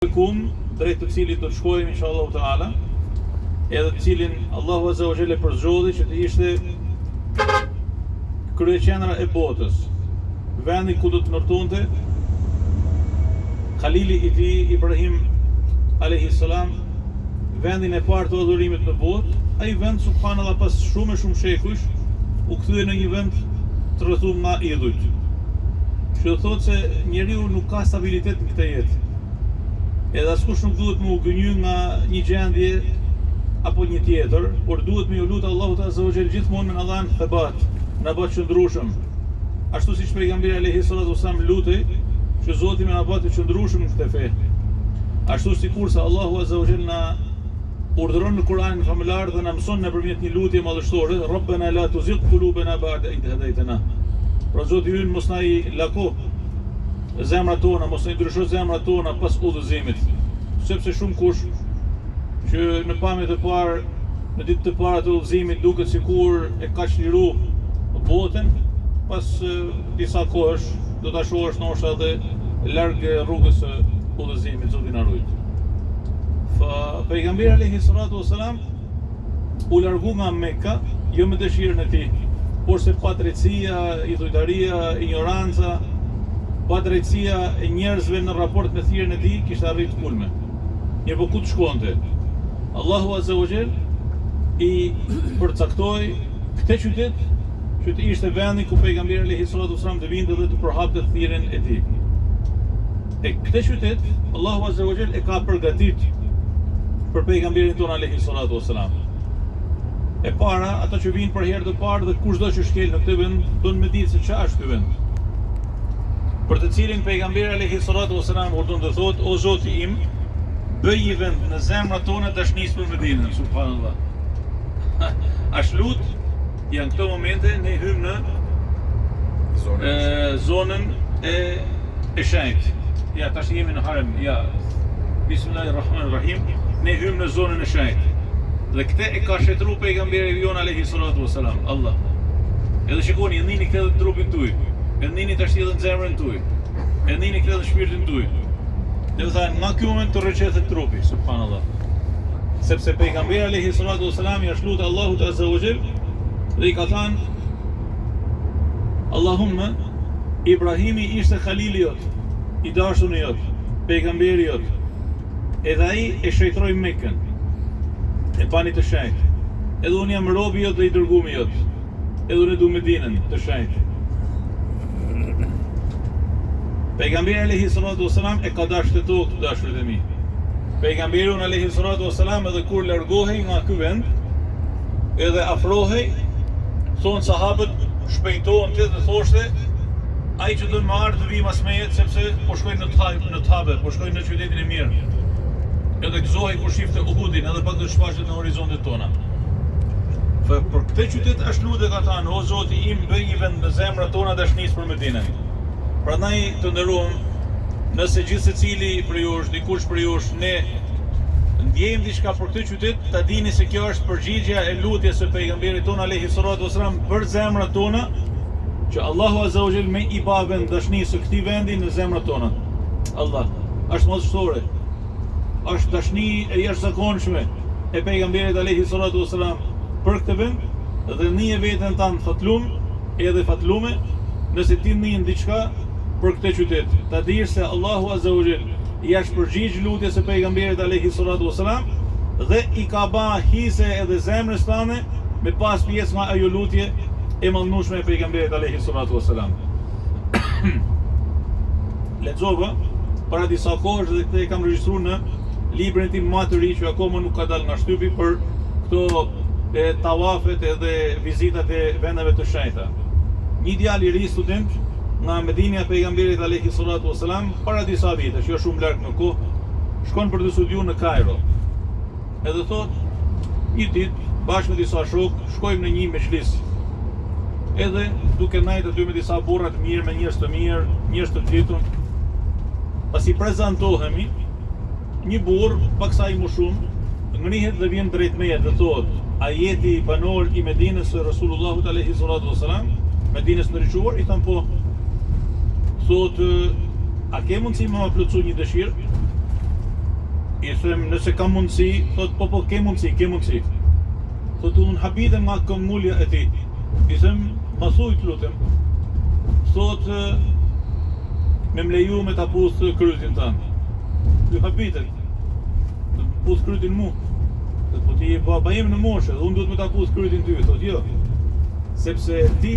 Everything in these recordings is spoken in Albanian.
drejt të cilit do të shkojmë inshallah taala, edhe të cilin Allahu Azza wa Jalla përzgjodhi që të ishte kryeqendra e botës, vendi ku do të ndërtonte Khalili i tij Ibrahim alayhi salam, vendin e parë të adhurimit në botë. Ai vend subhanallahu pas shumë shekujsh u kthye në një vend të rrethuar nga idhujt. Që do thotë se njeriu nuk ka stabilitet në këtë jetë. Edhe askush nuk duhet më u gënjy nga një gjendje apo një tjetër, por duhet më u lut Allahut Azza wa Jall gjithmonë me Allahun thebat, na bëj qëndrueshëm. Ashtu siç pejgamberi alayhi salatu wasallam lutej që Zoti më na bëj të qëndrueshëm në këtë fe. Ashtu sikurse Allahu Azza wa Jall na urdhëron në Kur'anin famëlar dhe na mëson nëpërmjet një lutje madhështore, Rabbana la tuzigh qulubana ba'da idh hadaytana. Pra Zoti ynë mos na I lako zemrat tona, mos i ndryshoj zemrat tona pas udhëzimit. Sepse shumë kush që në pamjet e parë, në ditë të para të udhëzimit duket sikur e ka çliru botën, pas disa kohësh do ta shohësh ndoshta edhe larg rrugës së udhëzimit, Zoti na ruaj. Pejgamberi alayhi salatu wasalam u largu nga Mekka jo me dëshirën e tij, por se padrejtësia, idhujtaria, ignoranca, padrejtësia e njerëzve në raport me thirrjen e tij kishte arritur kulme. Mirë, po ku të shkonte? Allahu Azza wa Jall I përcaktoi këtë qytet që të ishte vendi ku pejgamberi alayhi salatu wasallam të vinte dhe të përhapte thirrjen e tij. E këtë qytet Allahu Azza wa Jall e ka përgatitur për pejgamberin tonë alayhi salatu wasallam. E para, ata që vinë për herë të parë dhe kushdo që shkel në këtë vend, do të më ditë se çfarë është ky vend. Për të cilin pejgamberi alayhi salatu wasalam urdhon të thotë: O Zoti im, bëj një vend në zemrat tona dashnisë për Medinën, subhanallah. As lut, janë këto momente ne hym në zonën e shenjtë. Ja, tash jemi në harem. Ja. Bismillahirrahmanirrahim. Ne hym në zonën e shenjtë. Dhe këtë e ka shetru pejgamberi jon alayhi salatu wasalam, Allah. Edhe shikoni, ndini këtë në trupin tuaj. E ndini tash edhe në zemrën tuaj. E ndini këtë në shpirtin tuaj. Dhe u thanë, nga ky moment të rreqetet trupi, subhanallah. Sepse pejgamberi alayhi salatu wasalam ja shlut Allahut Azza wa Jall dhe I ka thënë: Allahumma, Ibrahimi ishte Khalili jot, I dashuri jot, pejgamberi jot. Edhe ai e shëjtroi Mekën. E bani të shenjtë. Edhe unë jam robi jot dhe I dërguami jot. Edhe unë du Medinën të shenjtë. Pejgamberi alayhi salatu wasalam e ka dashur të tokë të dashurit e mi. Pejgamberi alayhi salatu wasalam edhe kur largohej nga ky vend, edhe afrohej, thonë sahabët, shpejtohen të dhe thoshte: ai që do të më ardhë të vi mas meje, sepse po shkojnë në Tabe, po shkojnë në qytetin e mirë. Edhe gëzohej kur shifte Uhudin, edhe pak do të shfaqet në horizontet tona. Për këtë qytet as lutet ka thënë: O Zoti im, bëj një vend në zemrat tona dashnisë për Medinën. Prandaj të nderuam, nëse gjithë secili për jush, dikush për jush, ne ndjejmë diçka për këtë qytet, ta dini se kjo është përgjigjja e lutjes së pejgamberit ton alayhi salatu wasalam për zemrat tona, që Allahu Azza wa Jall me I ba vend dashnisë së këtij vendi në zemrat tona. Allah, është madhështore. Është dashni e jashtëzakonshme e pejgamberit alayhi salatu wasalam për këtë vend dhe nije veten tanë fatlum edhe fatlume nëse ti ndjen diçka për këtë qytet. Ta dish se Allahu Azza wa Jall I është përgjigj lutjes së pejgamberit alayhi salatu wasalam dhe I ka ba hise edhe zemrës tane me pas pjesë nga ajo lutje e mallnueshme e pejgamberit alayhi salatu wasalam. Lexova para disa kohësh dhe këtë e kam regjistruar në librin tim më të ri që akoma nuk ka dalë nga shtypi për këto tawafet edhe vizitat e vendeve të shenjta. Një djalë I ri student nga Medinja pejgamberit alayhi salatu wasalam para disa vitesh, jo shumë larg në kohë, shkon për të studiuar në Kairo. Edhe thotë, një ditë bashkë me disa shokë shkojmë në një mexhlis. Edhe duke ndajtë aty me disa burra të mirë, me njerëz të mirë, njerëz të ditur. Pasi prezantohemi, një burr paksa I më shumë ngrihet dhe vjen drejt meje dhe thotë: a jeti banor I Medinës së Rasulullahut alayhi salatu wasalam, Medinës në riquar? I tham po. Thotë: a ke mundësi më plotësu një dëshirë? I them nëse ka mundësi, thot po ke mundësi. Thot unë habitem nga këmbulja e tij. I them ma thuj të lutem. Thot me më leju me ta puth krytin tanë. Ju habitet. Të puth krytin mu. Po ti e baba im në moshë, unë duhet me ta puth krytin ty. Thot jo. Sepse ti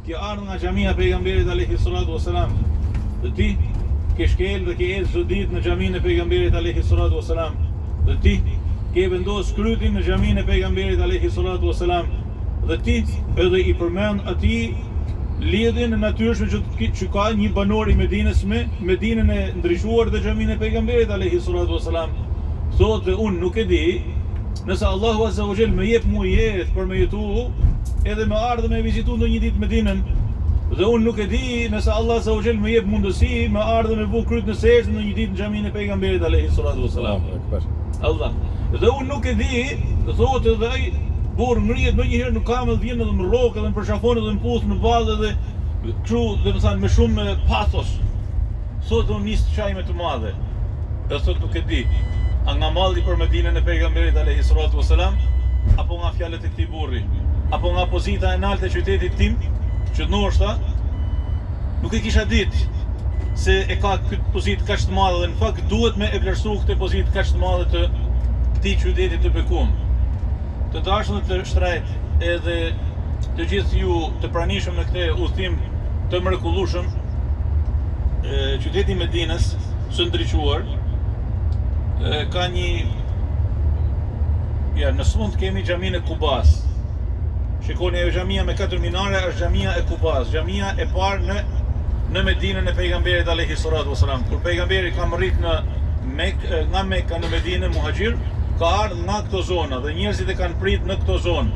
ke ardhur nga xhamia e pejgamberit alayhi salatu wasalam. Dhe ti ke shkel dhe ke ecë çdo ditë në xhaminë e pejgamberit alayhi salatu wasalam. Dhe ti ke vendos krytin në xhaminë e pejgamberit alayhi salatu wasalam. Dhe ti edhe i përmend atij lidhjen e natyrshme që ka një banor i Medinës me Medinën e ndryshuar dhe xhaminë e pejgamberit alayhi salatu wasalam. Thotë unë nuk e di nëse Allahu azza wa jall më jep mua jetë për me jetu, edhe më ardhë me vizitu ndonjë ditë Medinën. Dhe unë nuk e di nëse Allah azza wa jall më jep mundësi më ardhë me vu kryt në sejdë ndonjë ditë në xhaminë e pejgamberit alayhi salatu wasalam. Allah. Dhe unë nuk e di, thotë edhe ai burr ngrihet ndonjëherë në kamë, vjen edhe më rrok edhe më përshafon edhe më puth në ballë edhe kështu, dhe më thënë me shumë pathos. Thotë unë nis çajme të madhe. Dhe thotë nuk e di. A nga malli për Medinën e pejgamberit alayhi salatu wasalam, apo nga fjalët e këtij burri, apo nga pozita e lartë e qytetit tim, që ndoshta nuk e kisha ditë se e ka këtë pozitë kaq të madhe dhe në fakt duhet me e vlerësu këtë pozitë kaq të madhe të këtij qyteti të bekuar. Të dashur të shtrejt edhe të gjithë ju të pranishëm në këtë udhtim të mrekullueshëm, qyteti i Medinës së ndriçuar ka një në sfund kemi xhaminë e Kubas. Shikoni, ajo xhamia me 4 minare është xhamia e Kubas, xhamia e parë në Medinën e pejgamberit alayhi salatu wasalam. Kur pejgamberi ka rrit në nga Mekka në Medinë muhaxhir, ka ardhur nga këto zona dhe njerëzit e kanë prit në këto zonë.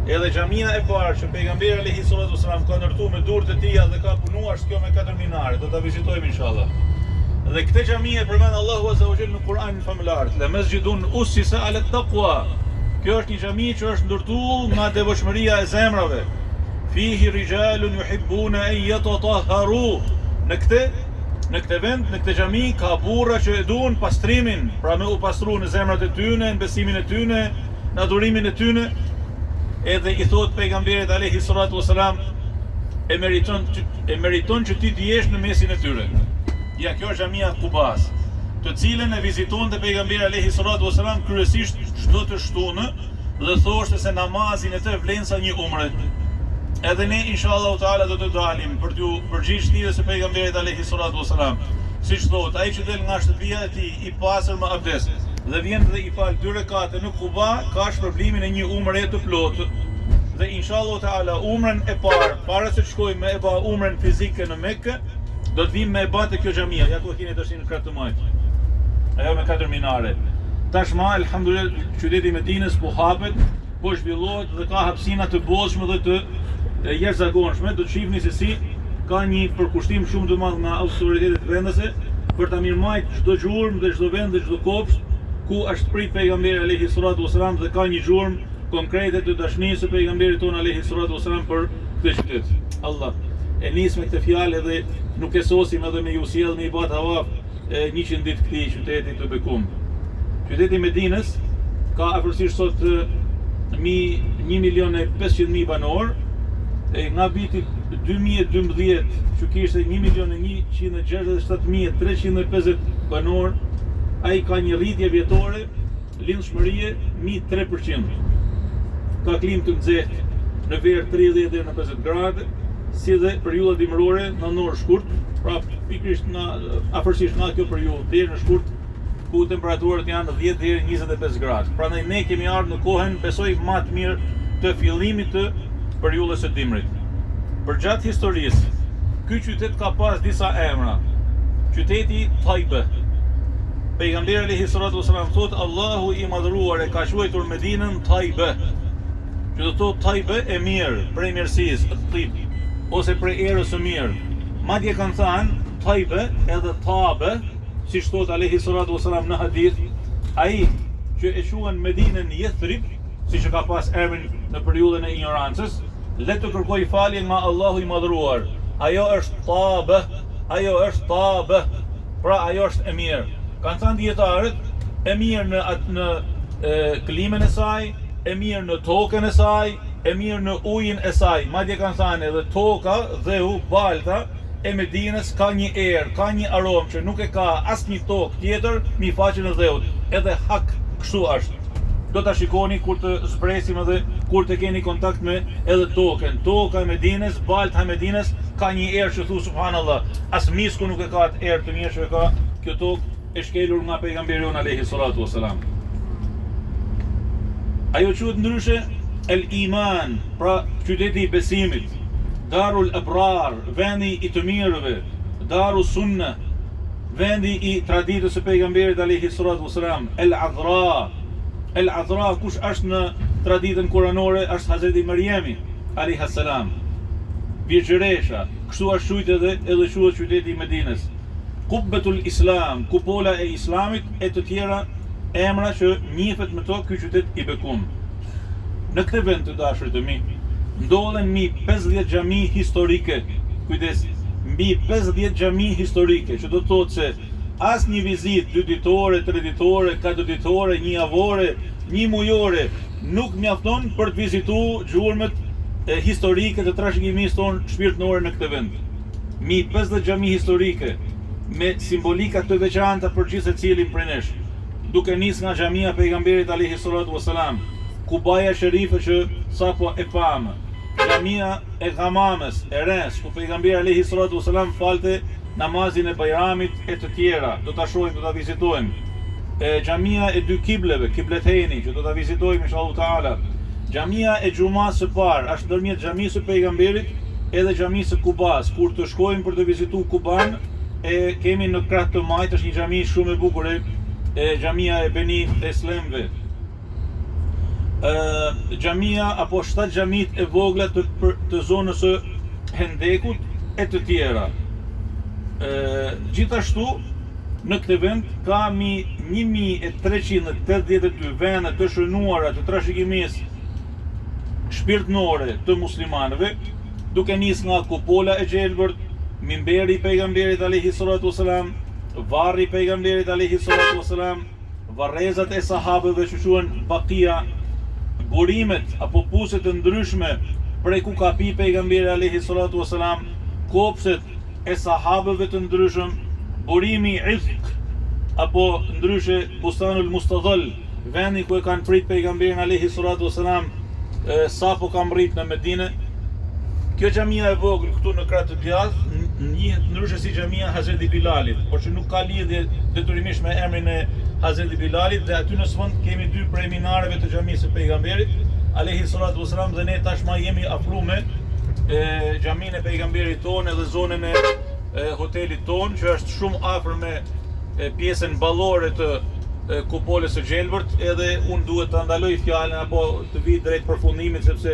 Edhe xhamia e parë që pejgamberi alayhi salatu wasalam ka ndërtuar me durrët e tij dhe ka punuar është kjo me 4 minare. Do ta vizitojmë inshallah. Dhe këtë xhami e përmend Allahu azza wa jall në Kur'anin famëlar, la masjidun ussisa ala taqwa. Kjo është një xhami që është ndërtuar nga devotshmëria e zemrave. Fihi rijalun yuhibbuna an yatatahharu. Në këtë vend, në këtë xhami ka burra që e duan pastrimin, pra me u pastru në zemrat e tyre, në besimin e tyre, në adhurimin e tyre. Edhe i thot pejgamberit alayhi salatu wasalam, e meriton që ti të jesh në mesin e tyre. Ja, kjo është xhamia Kubas, të cilën e viziton të pejgamberi alayhi salatu wasalam kryesisht çdo të shtunë dhe thoshte se namazin e të vlen sa një umre. Edhe ne inshallah taala do të dalim për t'ju përgjigjë thirrjes së pejgamberit alayhi salatu wasalam. Siç thotë, ai që del nga shtëpia e tij i pastër me abdes dhe vjen dhe i fal 2 rekate në Kuba, ka shpërblimin e një umre të plotë. Dhe inshallah taala umren e parë, para se të shkojmë me e ba umren fizike në Mekë, do të vim me e bate kjo xhamia, ja ku e keni tash në krah të majt. Ajo me 4 minare. Tashma, alhamdulillah, qyteti i Medinës po hapet, po zhvillohet dhe ka hapësina të bollshme dhe të jashtëzakonshme. Do të shihni se si ka një përkushtim shumë të madh nga autoritetet vendase për ta mirëmarrë çdo gjurmë dhe çdo vend dhe çdo kopsht ku është prit pejgamberi alayhi salatu wasalam dhe ka një gjurmë konkrete të dashurisë së pejgamberit ton alayhi salatu wasalam për këtë qytet. Allah e nis me këtë fjalë edhe nuk e sosim edhe me ju sjell me i bat hava 100 ditë këtij qyteti të bekuar. Qyteti i Medinës ka afërsisht sot 1.500.000 banor. Nga viti 2012 që kishte 1.167.350 banor, ai ka një rritje vjetore, lindshmërie 3%. Ka klimë të nxehtë në verë 30 deri në 50 gradë, si dhe periudha dimërore në orë shkurt, pra pikërisht afërsisht nga kjo periudhë deri në shkurt, ku temperaturat janë 10 deri 25 gradë. Prandaj ne kemi ardhur në kohën, besoj, më të mirë të fillimit të periudhës së dimrit. Përgjatë historisë, ky qytet ka pas disa emra. Qyteti Tajbe. Pejgamberi alayhi salatu wasalam thotë Allahu i madhëruar e ka quajtur Medinën Tajbe. Që do thotë Tajbe e mirë, prej mirësisë, tip, ose prej erës së mirë. Madje kanë thënë Tajbe edhe Tabe, siç thotë alayhi salatu wasalam në hadith, ai që e quajnë Medinën Yathrib, siç e ka pas emrin në periudhën e ignorancës, le të kërkoj falje nga Allahu i madhëruar. Ajo është Tabe, pra ajo është e mirë. Kanë thënë dietarët, e mirë në klimën e saj, e mirë në tokën e saj, e mirë në ujin e saj. Madje kanë thënë edhe toka, dheu, balta e Medinës ka një erë, ka një aromë që nuk e ka asnjë tokë tjetër mi faqen e dheut. Edhe hak kështu është. Do ta shikoni kur të zbresim edhe kur të keni kontakt me edhe tokën. Toka e Medinës, balta e Medinës ka një erë që thu subhanallah. As misku nuk e ka atë erë të mirë që e ka kjo tokë e shkelur nga pejgamberi on alayhi salatu wasalam. Ajo quhet ndryshe el iman, pra qyteti i besimit, darul abrar, vendi i të mirëve, daru sunna, vendi i traditës së pejgamberit alayhi salatu wasalam, el adhra. El adhra kush është në traditën kuranore është Hazreti Mariami alayhi salam. Virgjëresha, kështu është quajtur edhe quhet qyteti i Medinës. Kubbetul Islam, kupola e Islamit e të tjera emra që njihet me to ky qytet i bekum. Në këtë vend të dashurit të mi, ndodhen mbi 50 xhami historike. Kujdes, mbi 50 xhami historike, që do të thotë se as një vizitë 2 ditore, 3 ditore, 4 ditore, 1 javore, 1 mujore nuk mjafton për të vizituar gjurmët historike të trashëgimisë tonë shpirtërore në këtë vend. Mbi 50 xhami historike me simbolika të veçanta për gjithë secilin prej nesh, duke nis nga xhamia pejgamberit alayhi salatu wasalam, Kubaja Sherife që sapo e pamë, xhamia e Ghamamës, e Res, ku pejgamberi alayhi salatu wasalam falte namazin e Bajramit e të tjera, do ta shohim, do ta vizitojmë. Xhamia e 2 kibleve, Kibleteni, që do ta vizitojmë inshallah taala. Xhamia e Xumas së parë është ndërmjet xhamisë së pejgamberit edhe xhamisë së Kubas. Kur të shkojmë për të vizituar Kuban, kemi në krah të majt është një xhami shumë e bukur, xhamia e Beni Eslemve. Xhamia apo 7 xhamit e vogla të zonës së Hendekut e të tjera. Gjithashtu në këtë vend ka 1382 vende të shënuara të trashëgimisë shpirtërore të muslimanëve, duke nis nga kupola e gjelbërt, mimberi i pejgamberit alayhi salatu wasalam, varri i pejgamberit alayhi salatu wasalam, varrezat e sahabëve që quhen Bakia, burimet apo puset të ndryshme prej ku ka pi pejgamberi alayhi salatu wasalam, kopset e sahabëve të ndryshëm, burimi Izq apo ndryshe Bustanul Mustadhal, vendi ku e kanë prit pejgamberin alayhi salatu wasalam sapo ka mbrit në Medinë. Kjo xhamia e vogël këtu në krah të djathtë njihet ndryshe si xhamia Hazreti Bilalit, por që nuk ka lidhje detyrimisht me emrin e Hazreti Bilalit, dhe aty në sfond kemi 2 prej minareve të xhamisë së pejgamberit alayhi salatu wasalam, dhe ne tashmë jemi afruar me xhaminë e pejgamberit tonë edhe zonën e hotelit tonë, që është shumë afër me pjesën ballore të kupolës së gjelbërt, edhe unë duhet të ndaloj fjalën apo të vi drejt përfundimit, sepse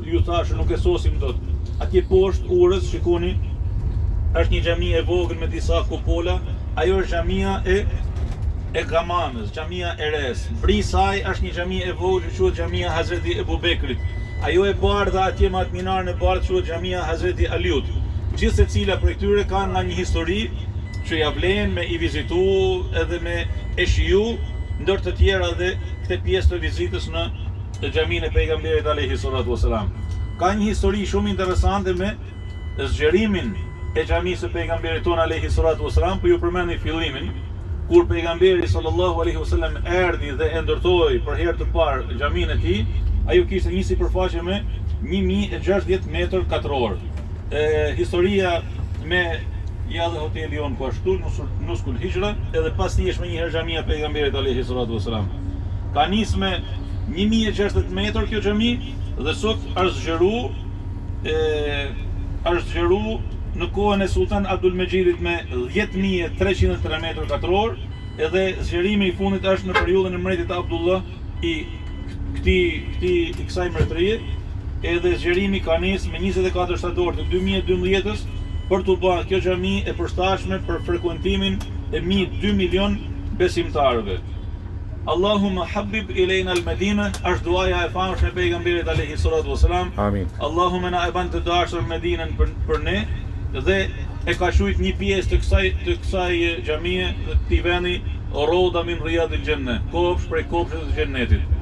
ju thashë nuk e sosim dot. Atje poshtë urës, shikoni, është një xhami e vogël me disa kupola. Ajo është xhamia e Gamamës, xhamia e Res. Mbi saj është një xhami e vogël që quhet xhamia Hazreti Ebu Bekrit. Ajo e bardha atje me atë minarën e bardhë quhet xhamia Hazreti Aliut. Gjithë secila prej tyre kanë nga një histori që ja vlen me i vizitu edhe me e shiju, ndër të tjera dhe këtë pjesë të vizitës në xhaminë e pejgamberit alayhi salatu wasalam. Ka një histori shumë interesante me zgjerimin e xhamisë së pejgamberit ton alayhi salatu wasalam, por ju përmendi fillimin kur pejgamberi sallallahu alaihi wasallam erdhi dhe e ndërtoi për herë të parë xhaminë e tij. Ajo kishte një sipërfaqe me 1060 metër katror. Historia me ja dhe hoteli jonë ku ashtu, Nuskul Hijra, edhe pas tij është më njëherë xhamia pejgamberit alayhi salatu wasalam. Ka nis me 1060 metër kjo xhami dhe sot është zgjeru në kohën e Sultan Abdulmexhidit me 10.303 metër katror, edhe zgjerimi i fundit është në periudhën e mbretit Abdullah i kësaj mbretërie, edhe zgjerimi ka nis me 24 shtator të 2012-s për të bërë kjo xhami e përshtatshme për frekuentimin e 2 milion besimtarëve. Allahumma habib ilejna al-Medina, është duaja e famshme e pejgamberit alayhi salatu wasalam. Amin. Allahumma na e ban të dashur Medinën për ne, dhe e ka shujt një pjesë të kësaj xhamie, të këtij vendi roda min riyadil janna, kopsh prej kopshëve të xhennetit.